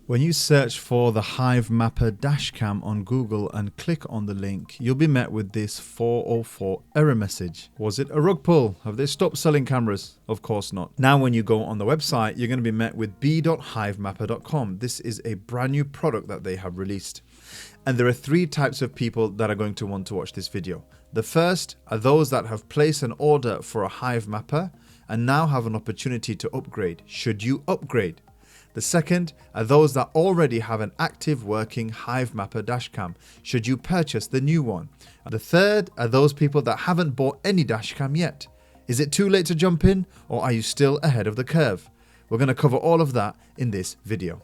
When you search for the Hivemapper Dashcam on Google and click on the link, you'll be met with this 404 error message. Was it a rug pull? Have they stopped selling cameras? Of course not. Now when you go on the website, you're going to be met with b.hivemapper.com. This is a brand new product that they have released. And there are three types of people that are going to want to watch this video. The first are those that have placed an order for a Hivemapper and now have an opportunity to upgrade. Should you upgrade? The second are those that already have an active working Hivemapper dashcam. Should you purchase the new one? And the third are those people that haven't bought any dashcam yet. Is it too late to jump in, or are you still ahead of the curve? We're going to cover all of that in this video.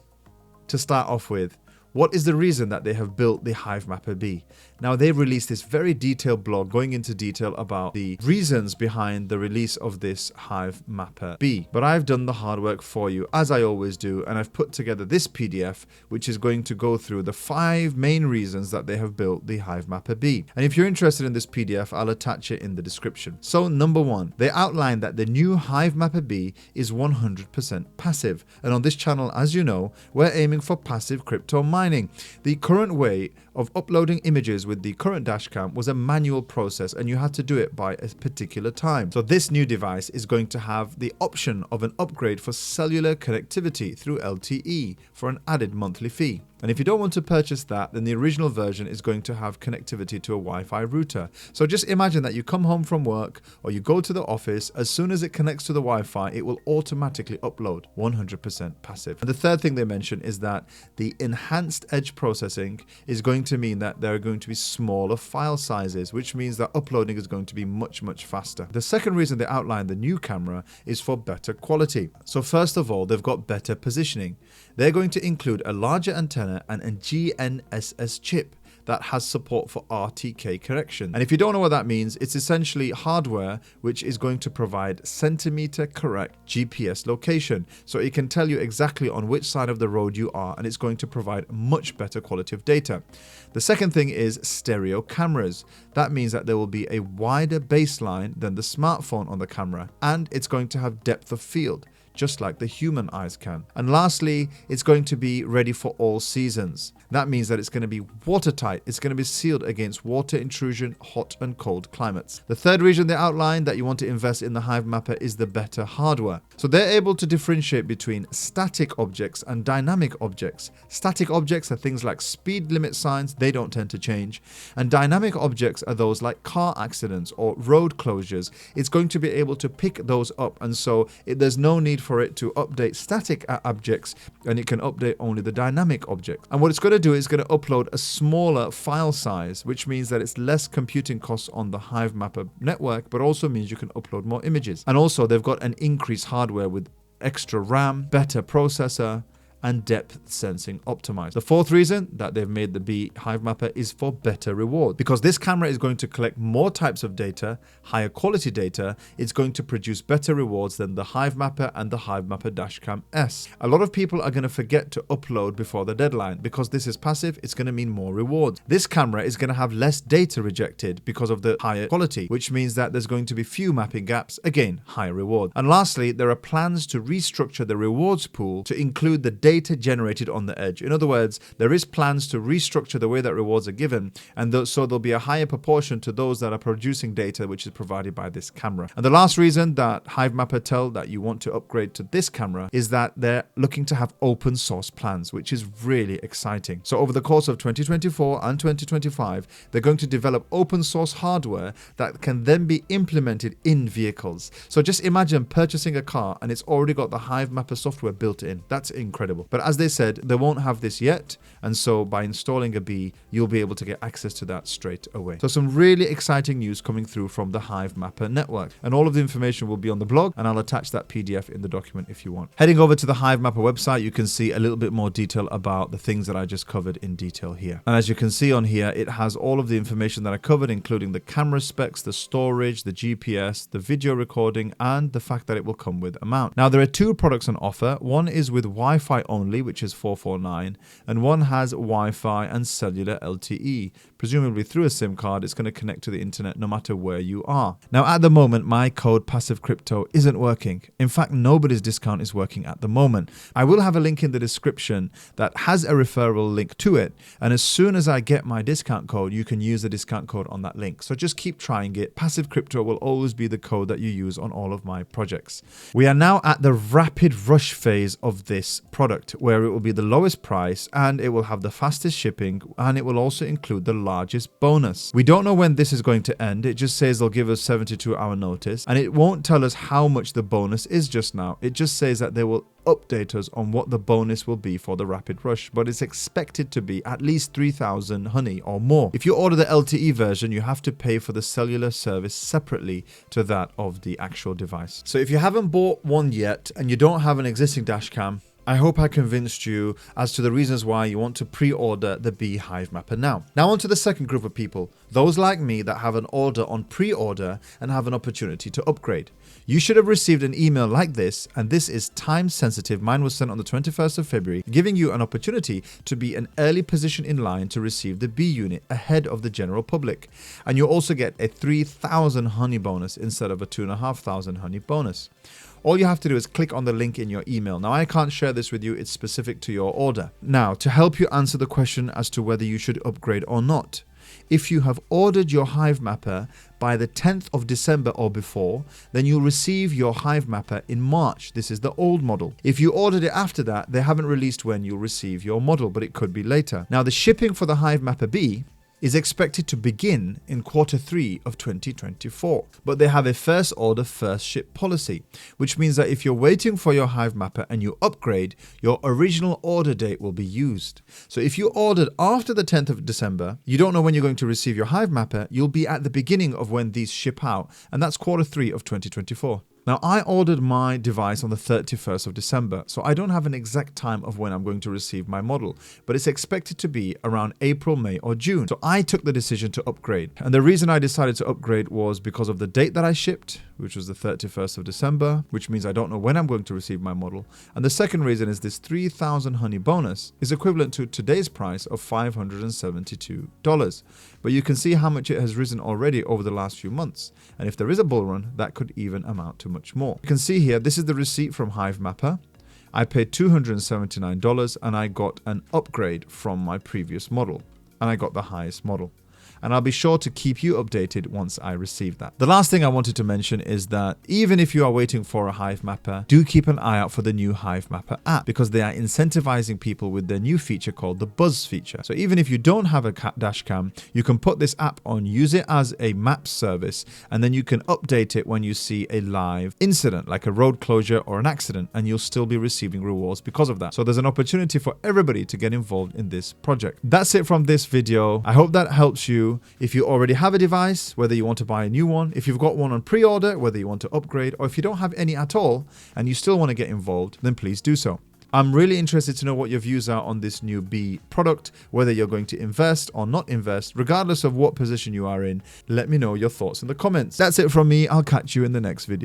To start off with, what is the reason that they have built the Hivemapper Bee? Now, they've released this very detailed blog going into detail about the reasons behind the release of this Hivemapper Bee. But I've done the hard work for you, as I always do, and I've put together this PDF, which is going to go through the 5 main reasons that they have built the Hivemapper Bee. And if you're interested in this PDF, I'll attach it in the description. So, number 1, they outline that the new Hivemapper Bee is 100% passive. And on this channel, as you know, we're aiming for passive crypto mining. The current way of uploading images with the current dashcam was a manual process, and you had to do it by a particular time. So this new device is going to have the option of an upgrade for cellular connectivity through LTE for an added monthly fee. And if you don't want to purchase that, then the original version is going to have connectivity to a Wi-Fi router. So just imagine that you come home from work or you go to the office, as soon as it connects to the Wi-Fi, it will automatically upload, 100% passive. And the third thing they mention is that the enhanced edge processing is going to mean that there are going to be smaller file sizes, which means that uploading is going to be much faster. The second reason they outline the new camera is for better quality. So first of all, they've got better positioning. They're going to include a larger antenna and a GNSS chip that has support for RTK correction. And if you don't know what that means, it's essentially hardware which is going to provide centimeter correct GPS location. So it can tell you exactly on which side of the road you are, and it's going to provide much better quality of data. The second thing is stereo cameras. That means that there will be a wider baseline than the smartphone on the camera, and it's going to have depth of field, just like the human eyes can. And lastly, it's going to be ready for all seasons. That means that it's going to be watertight. It's going to be sealed against water intrusion, hot and cold climates. The third reason they outline that you want to invest in the Hivemapper is the better hardware. So they're able to differentiate between static objects and dynamic objects. Static objects are things like speed limit signs, they don't tend to change. And dynamic objects are those like car accidents or road closures. It's going to be able to pick those up, and so there's no need for it to update static objects, and it can update only the dynamic object. And what it's going to do is going to upload a smaller file size, which means that it's less computing costs on the Hivemapper network, but also means you can upload more images. And also they've got an increased hardware with extra RAM, better processor, and depth sensing optimized. The fourth reason that they've made the Bee Hivemapper is for better reward. Because this camera is going to collect more types of data, higher quality data, it's going to produce better rewards than the Hivemapper and the Hivemapper Dashcam S. A lot of people are going to forget to upload before the deadline. Because this is passive, it's going to mean more rewards. This camera is going to have less data rejected because of the higher quality, which means that there's going to be few mapping gaps, again, higher reward. And lastly, there are plans to restructure the rewards pool to include the data generated on the edge. In other words, there is plans to restructure the way that rewards are given, and so there'll be a higher proportion to those that are producing data which is provided by this camera. And the last reason that Hivemapper tell that you want to upgrade to this camera is that they're looking to have open source plans, which is really exciting. So over the course of 2024 and 2025, they're going to develop open source hardware that can then be implemented in vehicles. So just imagine purchasing a car and it's already got the Hivemapper software built in. That's incredible. But as they said, they won't have this yet, and so by installing a Bee, you'll be able to get access to that straight away. So some really exciting news coming through from the Hivemapper network, and all of the information will be on the blog, and I'll attach that PDF in the document if you want. Heading over to the Hivemapper website, you can see a little bit more detail about the things that I just covered in detail here. And as you can see on here, it has all of the information that I covered, including the camera specs, the storage, the GPS, the video recording, and the fact that it will come with a mount. Now, there are 2 products on offer. One is with Wi-Fi only, which is $449, and one has Wi-Fi and cellular LTE. Presumably through a SIM card, it's going to connect to the internet no matter where you are. Now, at the moment, my code Passive Crypto isn't working. In fact, nobody's discount is working at the moment. I will have a link in the description that has a referral link to it. And as soon as I get my discount code, you can use the discount code on that link. So just keep trying it. Passive Crypto will always be the code that you use on all of my projects. We are now at the rapid rush phase of this product, where it will be the lowest price and it will have the fastest shipping, and it will also include the largest bonus. We don't know when this is going to end. It just says they'll give us 72-hour notice, and it won't tell us how much the bonus is just now. It just says that they will update us on what the bonus will be for the rapid rush, but it's expected to be at least 3,000 honey or more. If you order the LTE version, you have to pay for the cellular service separately to that of the actual device. So if you haven't bought one yet and you don't have an existing Dashcam, I hope I convinced you as to the reasons why you want to pre-order the Bee Hivemapper now. Now on to the second group of people, those like me that have an order on pre-order and have an opportunity to upgrade. You should have received an email like this, and this is time sensitive. Mine was sent on the 21st of February, giving you an opportunity to be an early position in line to receive the Bee unit ahead of the general public. And you also get a 3,000 honey bonus instead of a 2,500 honey bonus. All you have to do is click on the link in your email. Now, I can't share this with you. It's specific to your order. Now, to help you answer the question as to whether you should upgrade or not, if you have ordered your Hivemapper by the 10th of December or before, then you'll receive your Hivemapper in March. This is the old model. If you ordered it after that, they haven't released when you'll receive your model, but it could be later. Now, the shipping for the Hivemapper Bee is expected to begin in Q3 of 2024. But they have a first order, first ship policy, which means that if you're waiting for your Hivemapper and you upgrade, your original order date will be used. So if you ordered after the 10th of December, you don't know when you're going to receive your Hivemapper, you'll be at the beginning of when these ship out, and that's Q3 of 2024. Now, I ordered my device on the 31st of December, so I don't have an exact time of when I'm going to receive my model, but it's expected to be around April, May, or June. So I took the decision to upgrade. And the reason I decided to upgrade was because of the date that I shipped, which was the 31st of December, which means I don't know when I'm going to receive my model. And the second reason is this 3,000 honey bonus is equivalent to today's price of $572. But you can see how much it has risen already over the last few months. And if there is a bull run, that could even amount to much more. You can see here, this is the receipt from Hivemapper. I paid $279 and I got an upgrade from my previous model, and I got the highest model. And I'll be sure to keep you updated once I receive that. The last thing I wanted to mention is that even if you are waiting for a Hivemapper, do keep an eye out for the new Hivemapper app, because they are incentivizing people with their new feature called the Buzz feature. So even if you don't have a Dashcam, you can put this app on, use it as a map service, and then you can update it when you see a live incident, like a road closure or an accident, and you'll still be receiving rewards because of that. So there's an opportunity for everybody to get involved in this project. That's it from this video. I hope that helps you. If you already have a device, whether you want to buy a new one, if you've got one on pre-order, whether you want to upgrade, or if you don't have any at all and you still want to get involved, then please do so. I'm really interested to know what your views are on this new Bee product, whether you're going to invest or not invest, regardless of what position you are in. Let me know your thoughts in the comments. That's it from me. I'll catch you in the next video.